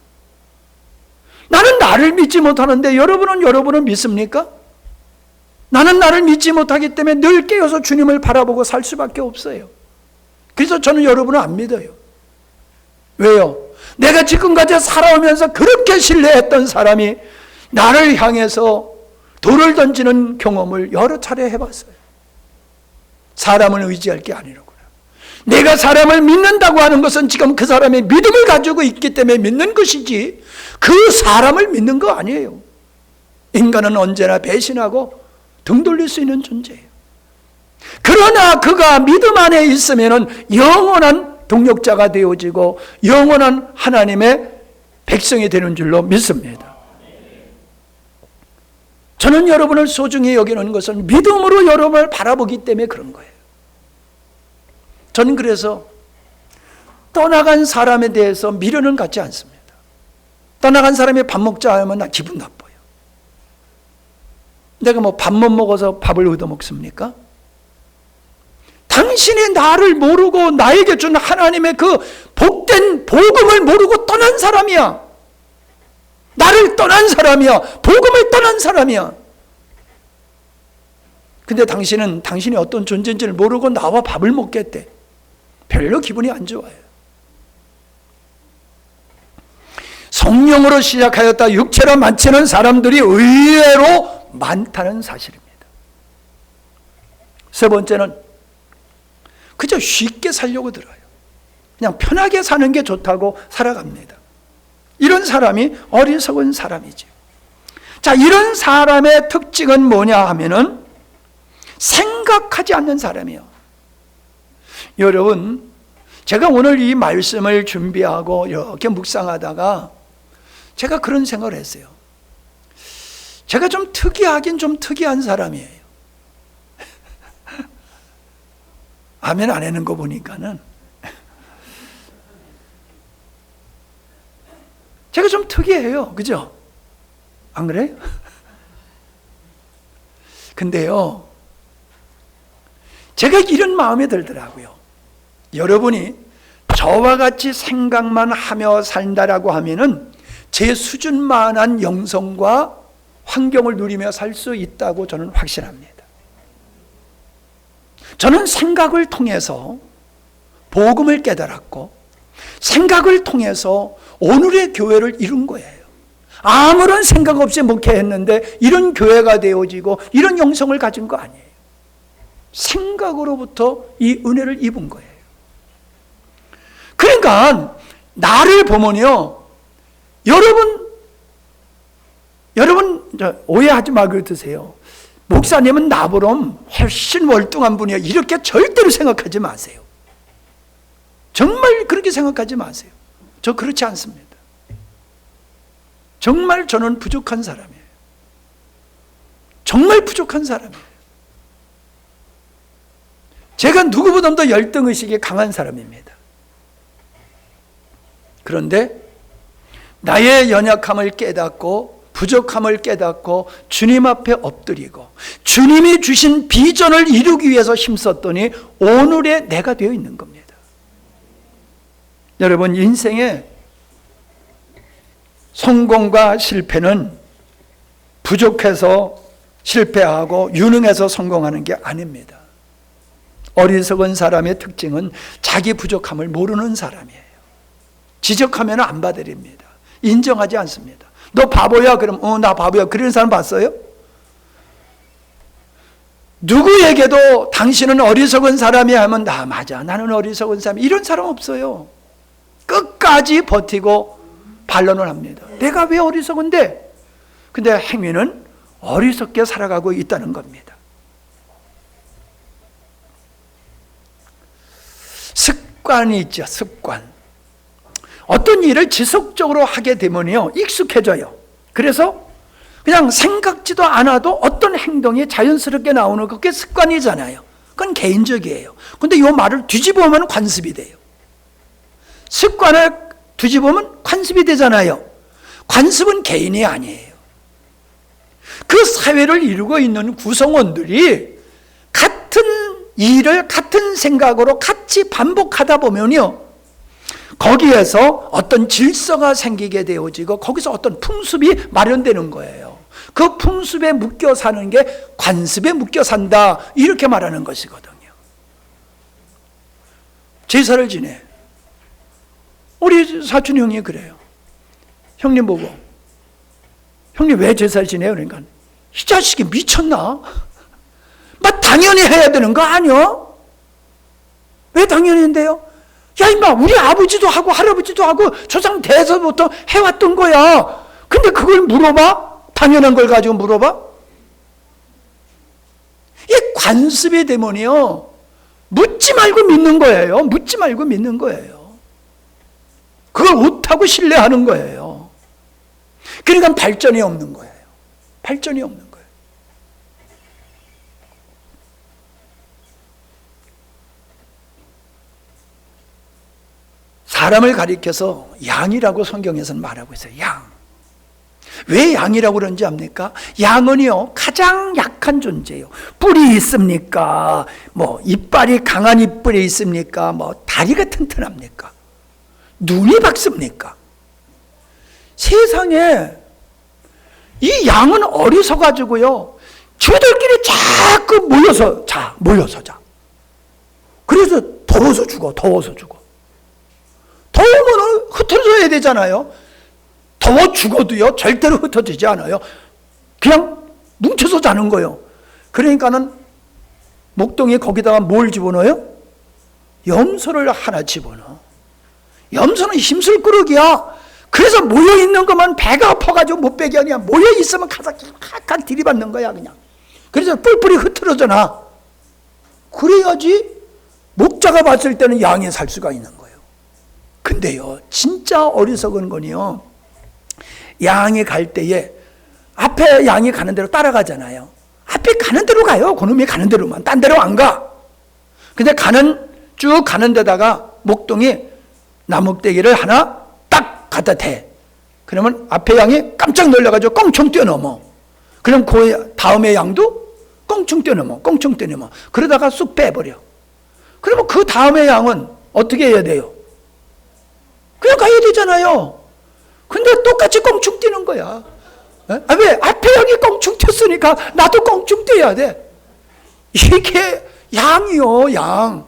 나는 나를 믿지 못하는데 여러분은 여러분을 믿습니까? 나는 나를 믿지 못하기 때문에 늘 깨어서 주님을 바라보고 살 수밖에 없어요. 그래서 저는 여러분을 안 믿어요. 왜요? 내가 지금까지 살아오면서 그렇게 신뢰했던 사람이 나를 향해서 돌을 던지는 경험을 여러 차례 해봤어요. 사람을 의지할 게 아니라고요. 내가 사람을 믿는다고 하는 것은 지금 그 사람의 믿음을 가지고 있기 때문에 믿는 것이지 그 사람을 믿는 거 아니에요. 인간은 언제나 배신하고 등 돌릴 수 있는 존재예요. 그러나 그가 믿음 안에 있으면 영원한 동력자가 되어지고 영원한 하나님의 백성이 되는 줄로 믿습니다. 저는 여러분을 소중히 여기는 것은 믿음으로 여러분을 바라보기 때문에 그런 거예요. 저는 그래서 떠나간 사람에 대해서 미련은 갖지 않습니다. 떠나간 사람이 밥 먹자 하면 나 기분 나빠요. 내가 뭐 밥 못 먹어서 밥을 얻어먹습니까? 당신이 나를 모르고 나에게 준 하나님의 그 복된 복음을 모르고 떠난 사람이야. 나를 떠난 사람이야. 복음을 떠난 사람이야. 근데 당신은 당신이 어떤 존재인지를 모르고 나와 밥을 먹겠대. 별로 기분이 안 좋아요. 성령으로 시작하였다 육체로 마치는 사람들이 의외로 많다는 사실입니다. 세 번째는 그저 쉽게 살려고 들어요. 그냥 편하게 사는 게 좋다고 살아갑니다. 이런 사람이 어리석은 사람이죠. 자, 이런 사람의 특징은 뭐냐 하면은 생각하지 않는 사람이에요. 여러분, 제가 오늘 이 말씀을 준비하고 이렇게 묵상하다가 제가 그런 생각을 했어요. 제가 좀 특이하긴 좀 특이한 사람이에요. 아멘 안 하는 거 보니까는 제가 좀 특이해요. 그죠? 안 그래요? 근데요, 제가 이런 마음이 들더라고요. 여러분이 저와 같이 생각만 하며 산다라고 하면은 제 수준만한 영성과 환경을 누리며 살 수 있다고 저는 확신합니다. 저는 생각을 통해서 복음을 깨달았고 생각을 통해서 오늘의 교회를 이룬 거예요. 아무런 생각 없이 목회했는데 이런 교회가 되어지고 이런 영성을 가진 거 아니에요. 생각으로부터 이 은혜를 입은 거예요. 그러니까 나를 보면요, 여러분 오해하지 말고 드세요. 목사님은 나보다 훨씬 월등한 분이야, 이렇게 절대로 생각하지 마세요. 정말 그렇게 생각하지 마세요. 저 그렇지 않습니다. 정말 저는 부족한 사람이에요. 정말 부족한 사람이에요. 제가 누구보다 더 열등의식이 강한 사람입니다. 그런데 나의 연약함을 깨닫고 부족함을 깨닫고 주님 앞에 엎드리고 주님이 주신 비전을 이루기 위해서 힘썼더니 오늘의 내가 되어 있는 겁니다. 여러분, 인생의 성공과 실패는 부족해서 실패하고 유능해서 성공하는 게 아닙니다. 어리석은 사람의 특징은 자기 부족함을 모르는 사람이에요. 지적하면 안 받아들입니다. 인정하지 않습니다. 너 바보야? 그럼 나 바보야. 그런 사람 봤어요? 누구에게도 당신은 어리석은 사람이야 하면 나 맞아, 나는 어리석은 사람, 이런 사람 없어요. 끝까지 버티고 반론을 합니다. 내가 왜 어리석은데? 근데 행위는 어리석게 살아가고 있다는 겁니다. 습관이 있죠. 습관. 어떤 일을 지속적으로 하게 되면요, 익숙해져요. 그래서 그냥 생각지도 않아도 어떤 행동이 자연스럽게 나오는 그게 습관이잖아요. 그건 개인적이에요. 근데 이 말을 뒤집어보면 관습이 돼요. 습관을 뒤집으면 관습이 되잖아요. 관습은 개인이 아니에요. 그 사회를 이루고 있는 구성원들이 같은 일을 같은 생각으로 같이 반복하다 보면요, 거기에서 어떤 질서가 생기게 되어지고 거기서 어떤 풍습이 마련되는 거예요. 그 풍습에 묶여 사는 게 관습에 묶여 산다, 이렇게 말하는 것이거든요. 제사를 지내. 우리 사촌 형이 그래요. 형님 보고, 형님 왜 제사를 지내요? 그러니까 이 자식이 미쳤나? 막 당연히 해야 되는 거 아니야? 왜 당연히인데요? 야 임마, 우리 아버지도 하고 할아버지도 하고 조상 대서부터 해왔던 거야. 근데 그걸 물어봐? 당연한 걸 가지고 물어봐? 이 관습이 되면요, 묻지 말고 믿는 거예요. 묻지 말고 믿는 거예요. 그걸 옳다고 신뢰하는 거예요. 그러니까 발전이 없는 거예요. 발전이 없는 거예요. 사람을 가리켜서 양이라고 성경에서는 말하고 있어요. 양. 왜 양이라고 그런지 압니까? 양은요, 가장 약한 존재예요. 뿔이 있습니까? 뭐 이빨이 강한 이빨이 있습니까? 뭐 다리가 튼튼합니까? 눈이 밝습니까? 세상에 이 양은 어리석어가지고요, 저들끼리 자꾸 모여서 자. 그래서 더워서 죽어. 더우면 흩어져야 되잖아요. 더워 죽어도요, 절대로 흩어지지 않아요. 그냥 뭉쳐서 자는 거예요. 그러니까는 목동이 거기다가 뭘 집어넣어요? 염소를 하나 집어넣어. 염소는 힘쓸 꾸러기야. 그래서 모여있는 것만 배가 아파가지고 못 빼게 아니야. 모여있으면 가서 칵칵 들이받는 거야, 그냥. 그래서 뿔뿔이 흩어져. 그래야지 목자가 봤을 때는 양이 살 수가 있는 거예요. 근데요, 진짜 어리석은 건요, 양이 갈 때에 앞에 양이 가는 대로 따라가잖아요. 앞에 가는 대로 가요. 그놈이 가는 대로만. 딴 데로 안 가. 근데 쭉 가는 데다가 목동이 나뭇대기를 하나 딱 갖다 대. 그러면 앞에 양이 깜짝 놀라가지고 껑충 뛰어넘어. 그럼 그 다음에 양도 껑충 뛰어넘어. 그러다가 쑥 빼버려. 그러면 그 다음에 양은 어떻게 해야 돼요? 그냥 가야 되잖아요. 근데 똑같이 껑충 뛰는 거야. 왜? 앞에 양이 껑충 뛰었으니까 나도 껑충 뛰어야 돼. 이게 양이요, 양.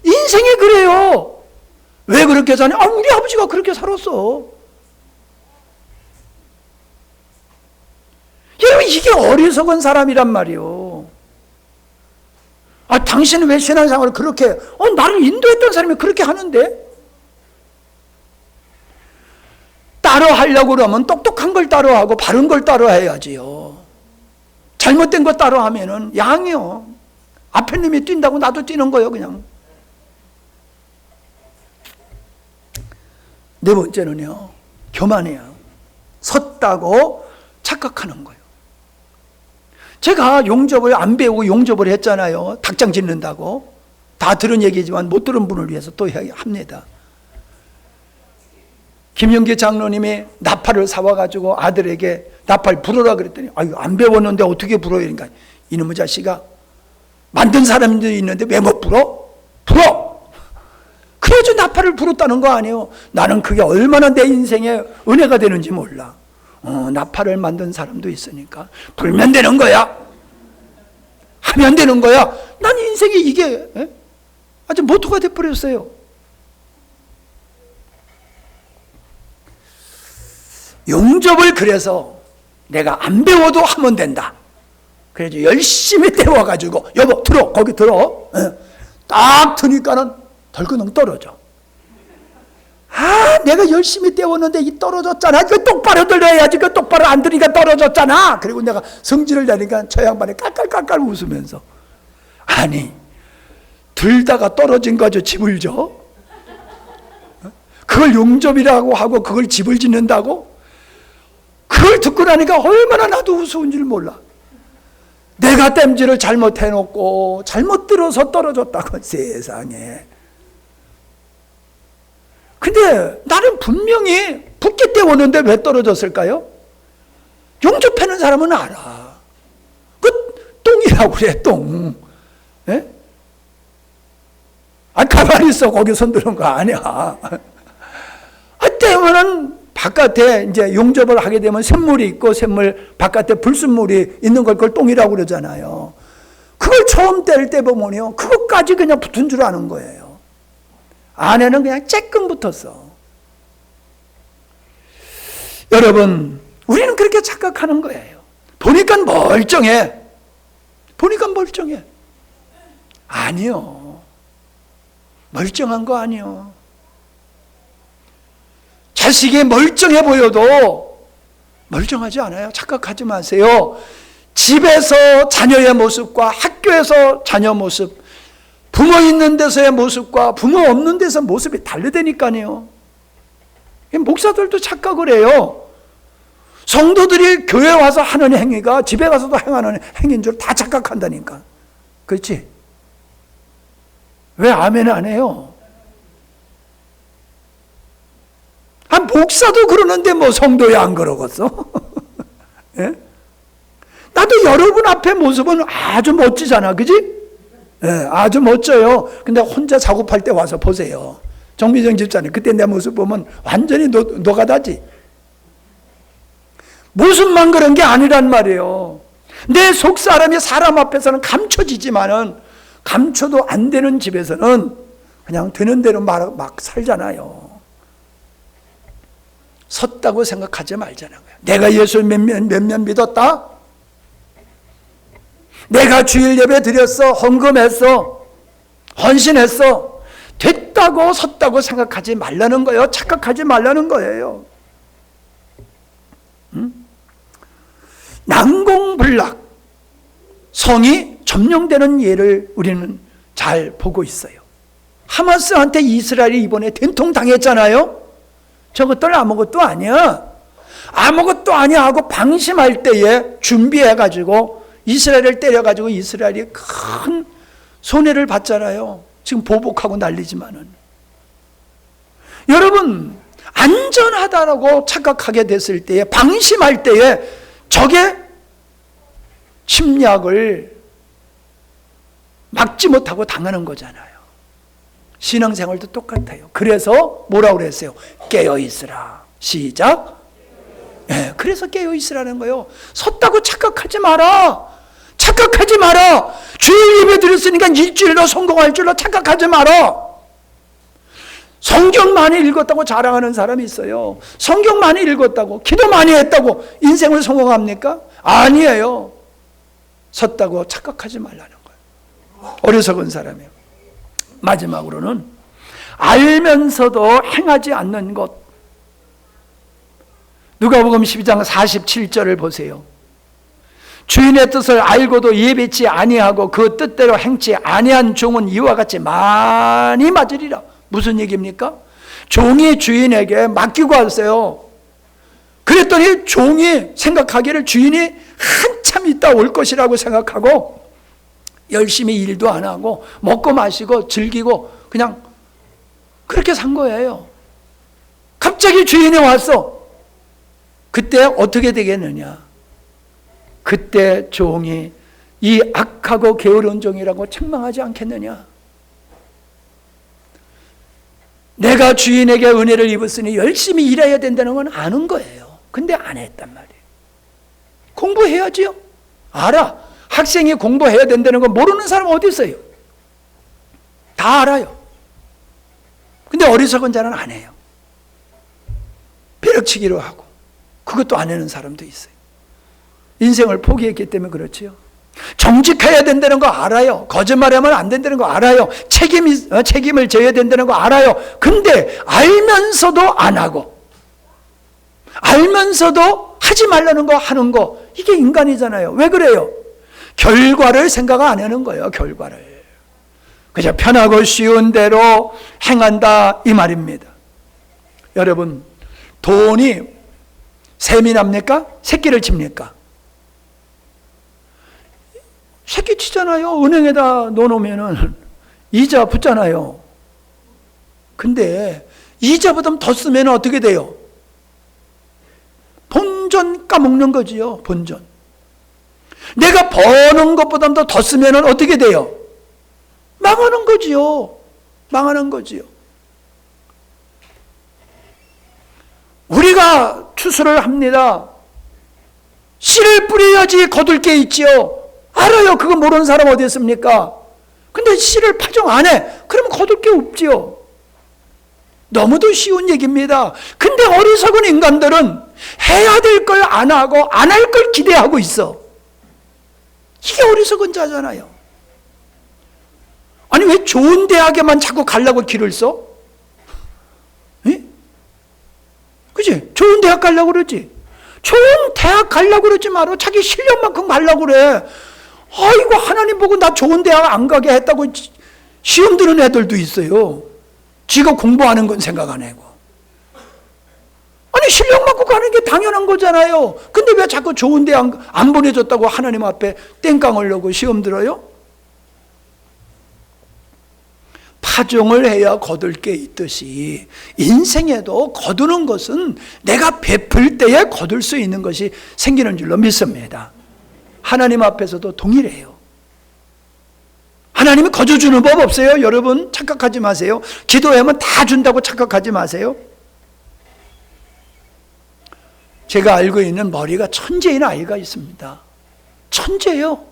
인생이 그래요. 왜 그렇게 사냐? 우리 아버지가 그렇게 살았어. 여러분, 이게 어리석은 사람이란 말이요. 당신은 왜 신앙생활을 그렇게, 나를 인도했던 사람이 그렇게 하는데? 따로 하려고 그러면 똑똑한 걸 따로 하고 바른 걸 따로 해야지요. 잘못된 거 따로 하면은 양이요. 앞에 놈이 뛴다고 나도 뛰는 거예요, 그냥. 네 번째는요, 교만해요. 섰다고 착각하는 거예요. 제가 용접을 안 배우고 용접을 했잖아요. 닭장 짓는다고. 다 들은 얘기지만 못 들은 분을 위해서 또 합니다. 김영기 장로님이 나팔을 사와가지고 아들에게 나팔 불어라 그랬더니, 안 배웠는데 어떻게 불어요? 그러니까 이놈의 자식아, 만든 사람도 있는데 왜 못 불어? 불어! 그래서 나팔을 불었다는 거 아니에요. 나는 그게 얼마나 내 인생에 은혜가 되는지 몰라. 나팔을 만든 사람도 있으니까 불면 되는 거야. 하면 되는 거야. 난 인생이 이게 아주 모토가 돼버렸어요. 용접을 그래서 내가 안 배워도 하면 된다. 그래서 열심히 때워가지고, 여보 들어, 거기 들어. 딱 드니까는 덜그덩 떨어져. 내가 열심히 때웠는데 이 떨어졌잖아. 이거 똑바로 들어야지. 이거 똑바로 안 들으니까 떨어졌잖아. 그리고 내가 성질을 내니까 저 양반이 깔깔깔깔 웃으면서, 아니 들다가 떨어진 거죠. 집을 져? 그걸 용접이라고 하고 그걸 집을 짓는다고? 그걸 듣고 나니까 얼마나 나도 우스운 줄 몰라. 내가 땜질을 잘못해놓고 잘못 들어서 떨어졌다고. 세상에. 근데 나는 분명히 붓게 때웠는데 왜 떨어졌을까요? 용접하는 사람은 알아. 그 똥이라고 그래, 똥. 예? 가만히 있어. 거기 손드는 거 아니야. 때문에는 바깥에 이제 용접을 하게 되면 샘물이 있고 샘물 바깥에 불순물이 있는 걸 그걸 똥이라고 그러잖아요. 그걸 처음 뗄 때 보면요, 그것까지 그냥 붙은 줄 아는 거예요. 안에는 그냥 쬐끔 붙었어. 여러분, 우리는 그렇게 착각하는 거예요. 보니까 멀쩡해. 아니요. 멀쩡한 거 아니요. 자식이 멀쩡해 보여도 멀쩡하지 않아요. 착각하지 마세요. 집에서 자녀의 모습과 학교에서 자녀 모습, 부모 있는 데서의 모습과 부모 없는 데서 모습이 다르다니까요. 목사들도 착각을 해요. 성도들이 교회 와서 하는 행위가 집에 가서도 행하는 행위인 줄 다 착각한다니까. 그렇지? 왜 아멘 안 해요? 목사도 그러는데 뭐 성도야 안 그러겠어? 예? 나도 여러분 앞에 모습은 아주 멋지잖아, 그지? 예, 아주 멋져요. 근데 혼자 작업할 때 와서 보세요. 정미정 집사님, 그때 내 모습 보면 완전히 노가다지. 모습만 그런 게 아니란 말이에요. 내 속사람이 사람 앞에서는 감춰지지만은 감춰도 안 되는 집에서는 그냥 되는 대로 막 살잖아요. 섰다고 생각하지 말자는 거야. 내가 예수 몇몇 믿었다? 내가 주일 예배 드렸어, 헌금했어, 헌신했어, 됐다고 섰다고 생각하지 말라는 거예요. 착각하지 말라는 거예요. 난공불락, 성이 점령되는 예를 우리는 잘 보고 있어요. 하마스한테 이스라엘이 이번에 된통당했잖아요. 저것들 아무것도 아니야. 아무것도 아니야 하고 방심할 때에 준비해가지고 이스라엘을 때려가지고 이스라엘이 큰 손해를 봤잖아요. 지금 보복하고 난리지만은. 여러분, 안전하다라고 착각하게 됐을 때에, 방심할 때에 적의 침략을 막지 못하고 당하는 거잖아요. 신앙생활도 똑같아요. 그래서 뭐라고 그랬어요? 깨어있으라. 시작. 네, 그래서 깨어있으라는 거예요. 섰다고 착각하지 마라. 착각하지 마라. 주일 예배 드렸으니까 일주일로 성공할 줄로 착각하지 마라. 성경 많이 읽었다고 자랑하는 사람이 있어요. 성경 많이 읽었다고, 기도 많이 했다고 인생을 성공합니까? 아니에요. 섰다고 착각하지 말라는 거예요. 어리석은 사람이에요. 마지막으로는 알면서도 행하지 않는 것. 누가복음 12장 47절을 보세요. 주인의 뜻을 알고도 예배치 아니하고 그 뜻대로 행치 아니한 종은 이와 같이 많이 맞으리라. 무슨 얘기입니까? 종이 주인에게 맡기고 왔어요. 그랬더니 종이 생각하기를 주인이 한참 있다 올 것이라고 생각하고 열심히 일도 안 하고 먹고 마시고 즐기고 그냥 그렇게 산 거예요. 갑자기 주인이 왔어. 그때 어떻게 되겠느냐? 그때 종이 이 악하고 게으른 종이라고 책망하지 않겠느냐? 내가 주인에게 은혜를 입었으니 열심히 일해야 된다는 건 아는 거예요. 근데 안 했단 말이에요. 공부해야지요. 알아. 학생이 공부해야 된다는 거 모르는 사람 어디 있어요? 다 알아요. 근데 어리석은 자는 안 해요. 벼락치기로 하고 그것도 안 하는 사람도 있어요. 인생을 포기했기 때문에 그렇지요. 정직해야 된다는 거 알아요. 거짓말하면 안 된다는 거 알아요. 책임을 져야 된다는 거 알아요. 근데 알면서도 안 하고 알면서도 하지 말라는 거 하는 거, 이게 인간이잖아요. 왜 그래요? 결과를 생각 안 하는 거예요. 결과를. 그저 편하고 쉬운 대로 행한다 이 말입니다. 여러분, 돈이 셈이 납니까? 새끼를 칩니까? 새끼 치잖아요. 은행에다 넣어놓으면 이자 붙잖아요. 근데 이자보다 더 쓰면 어떻게 돼요? 본전 까먹는 거지요. 본전. 내가 버는 것보다 더 쓰면 어떻게 돼요? 망하는 거지요. 망하는 거지요. 우리가 추수를 합니다. 씨를 뿌려야지 거둘 게 있지요. 알아요. 그거 모르는 사람 어디 있습니까? 근데 씨를 파종 안 해. 그러면 거둘 게 없지요. 너무도 쉬운 얘기입니다. 근데 어리석은 인간들은 해야 될 걸 안 하고 안 할 걸 기대하고 있어. 이게 어리석은 자잖아요. 아니 왜 좋은 대학에만 자꾸 가려고 길을 써? 에? 그치? 좋은 대학 가려고 그러지. 좋은 대학 가려고 그러지 말고 자기 실력만큼 가려고 그래. 아이고 하나님 보고 나 좋은 대학 안 가게 했다고 시험 드는 애들도 있어요. 지가 공부하는 건 생각 안 하고. 아니 실력만큼 가는 게 당연한 거잖아요. 근데 왜 자꾸 좋은 대학 안 보내줬다고 하나님 앞에 땡깡 하려고 시험 들어요? 사정을 해야 거둘 게 있듯이 인생에도 거두는 것은 내가 베풀 때에 거둘 수 있는 것이 생기는 줄로 믿습니다. 하나님 앞에서도 동일해요. 하나님이 거저주는 법 없어요. 여러분 착각하지 마세요. 기도하면 다 준다고 착각하지 마세요. 제가 알고 있는 머리가 천재인 아이가 있습니다. 천재요.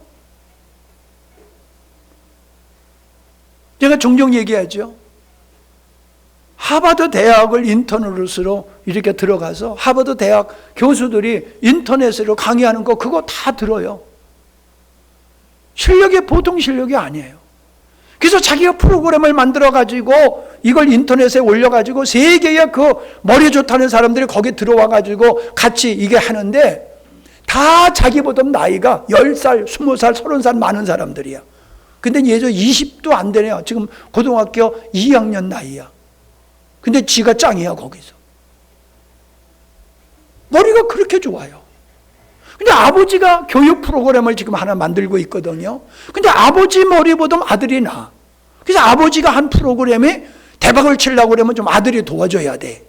제가 종종 얘기하죠. 하버드 대학을 인터넷으로 이렇게 들어가서 하버드 대학 교수들이 인터넷으로 강의하는 거 그거 다 들어요. 실력이 보통 실력이 아니에요. 그래서 자기가 프로그램을 만들어가지고 이걸 인터넷에 올려가지고 세계의 그 머리 좋다는 사람들이 거기 들어와가지고 같이 이게 하는데 다 자기보다 나이가 10살, 20살, 30살 많은 사람들이야. 근데 얘도 20도 안 되네요. 지금 고등학교 2학년 나이야. 근데 지가 짱이야 거기서. 머리가 그렇게 좋아요. 근데 아버지가 교육 프로그램을 지금 하나 만들고 있거든요. 근데 아버지 머리보다 아들이 나. 그래서 아버지가 한 프로그램에 대박을 치려고 그러면 좀 아들이 도와줘야 돼.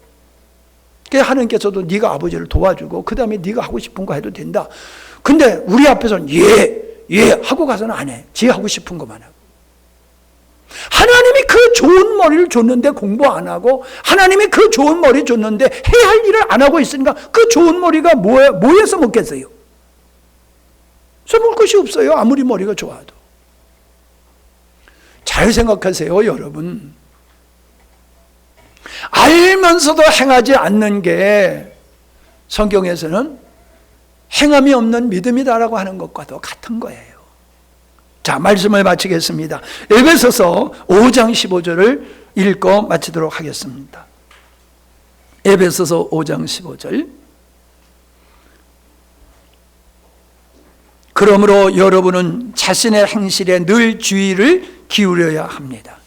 그래서 하나님께서도 네가 아버지를 도와주고 그 다음에 네가 하고 싶은 거 해도 된다. 근데 우리 앞에서는 예 하고 가서는 안 해. 지 하고 싶은 것만 하고. 하나님이 그 좋은 머리를 줬는데 공부 안 하고 하나님이 그 좋은 머리 줬는데 해야 할 일을 안 하고 있으니까 그 좋은 머리가 뭐에서 먹겠어요? 써먹을 것이 없어요. 아무리 머리가 좋아도. 잘 생각하세요, 여러분. 알면서도 행하지 않는 게 성경에서는 행함이 없는 믿음이다라고 하는 것과도 같은 거예요. 자, 말씀을 마치겠습니다. 에베소서 5장 15절을 읽고 마치도록 하겠습니다. 에베소서 5장 15절. 그러므로 여러분은 자신의 행실에 늘 주의를 기울여야 합니다.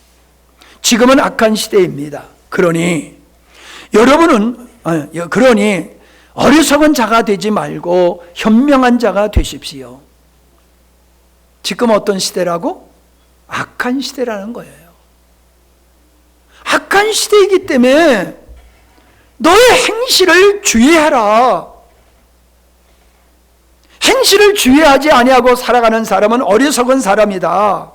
지금은 악한 시대입니다. 그러니 어리석은 자가 되지 말고 현명한 자가 되십시오. 지금 어떤 시대라고? 악한 시대라는 거예요. 악한 시대이기 때문에 너의 행실을 주의해라. 행실을 주의하지 아니하고 살아가는 사람은 어리석은 사람이다.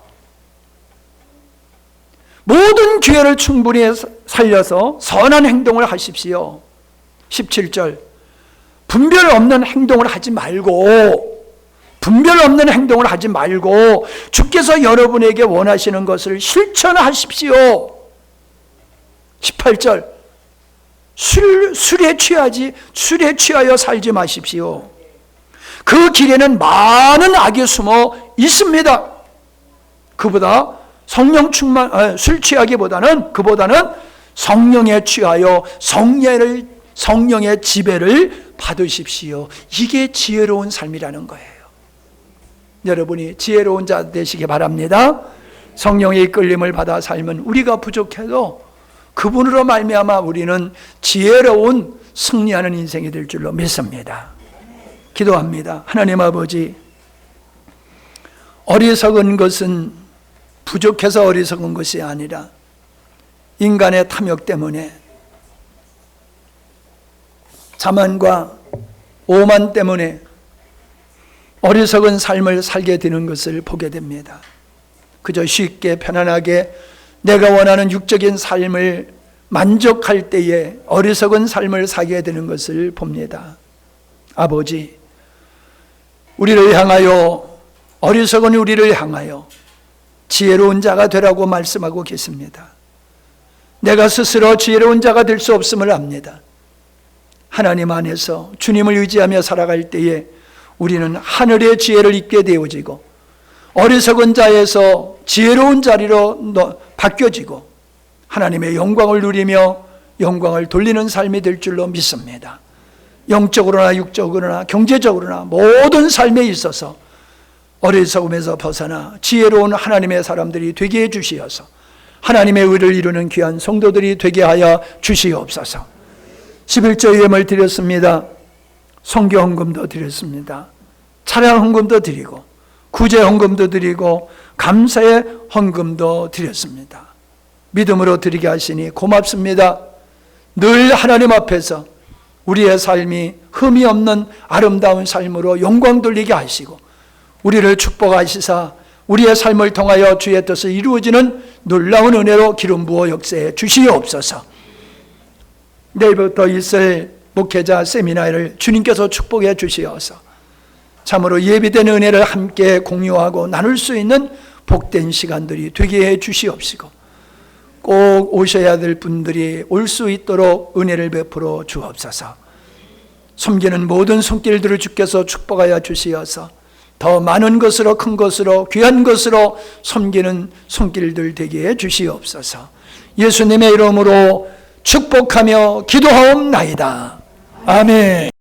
모든 기회를 충분히 살려서 선한 행동을 하십시오. 17절. 분별 없는 행동을 하지 말고 주께서 여러분에게 원하시는 것을 실천하십시오. 18절. 술에 취하여 살지 마십시오. 그 길에는 많은 악이 숨어 있습니다. 그보다 술 취하기보다는 성령에 취하여 성령의 지배를 받으십시오. 이게 지혜로운 삶이라는 거예요. 여러분이 지혜로운 자 되시기 바랍니다. 성령의 이끌림을 받아 살면 우리가 부족해도 그분으로 말미암아 우리는 지혜로운 승리하는 인생이 될 줄로 믿습니다. 기도합니다. 하나님 아버지, 어리석은 것은 부족해서 어리석은 것이 아니라 인간의 탐욕 때문에, 자만과 오만 때문에 어리석은 삶을 살게 되는 것을 보게 됩니다. 그저 쉽게 편안하게 내가 원하는 육적인 삶을 만족할 때에 어리석은 삶을 살게 되는 것을 봅니다. 아버지, 어리석은 우리를 향하여 지혜로운 자가 되라고 말씀하고 계십니다. 내가 스스로 지혜로운 자가 될 수 없음을 압니다. 하나님 안에서 주님을 의지하며 살아갈 때에 우리는 하늘의 지혜를 입게 되어지고 어리석은 자에서 지혜로운 자리로 바뀌어지고 하나님의 영광을 누리며 영광을 돌리는 삶이 될 줄로 믿습니다. 영적으로나 육적으로나 경제적으로나 모든 삶에 있어서 어리석음에서 벗어나 지혜로운 하나님의 사람들이 되게 해주시어서 하나님의 의를 이루는 귀한 성도들이 되게 하여 주시옵소서. 11조 예물 드렸습니다. 성교 헌금도 드렸습니다. 차량 헌금도 드리고 구제 헌금도 드리고 감사의 헌금도 드렸습니다. 믿음으로 드리게 하시니 고맙습니다. 늘 하나님 앞에서 우리의 삶이 흠이 없는 아름다운 삶으로 영광 돌리게 하시고 우리를 축복하시사 우리의 삶을 통하여 주의 뜻을 이루어지는 놀라운 은혜로 기름 부어 역사해 주시옵소서. 내일부터 있을 목회자 세미나를 주님께서 축복해 주시어서 참으로 예비된 은혜를 함께 공유하고 나눌 수 있는 복된 시간들이 되게 해 주시옵시고 꼭 오셔야 될 분들이 올 수 있도록 은혜를 베풀어 주옵소서. 섬기는 모든 손길들을 주께서 축복하여 주시어서 더 많은 것으로 큰 것으로 귀한 것으로 섬기는 손길들 되게 해 주시옵소서. 예수님의 이름으로 축복하며 기도하옵나이다. 아멘.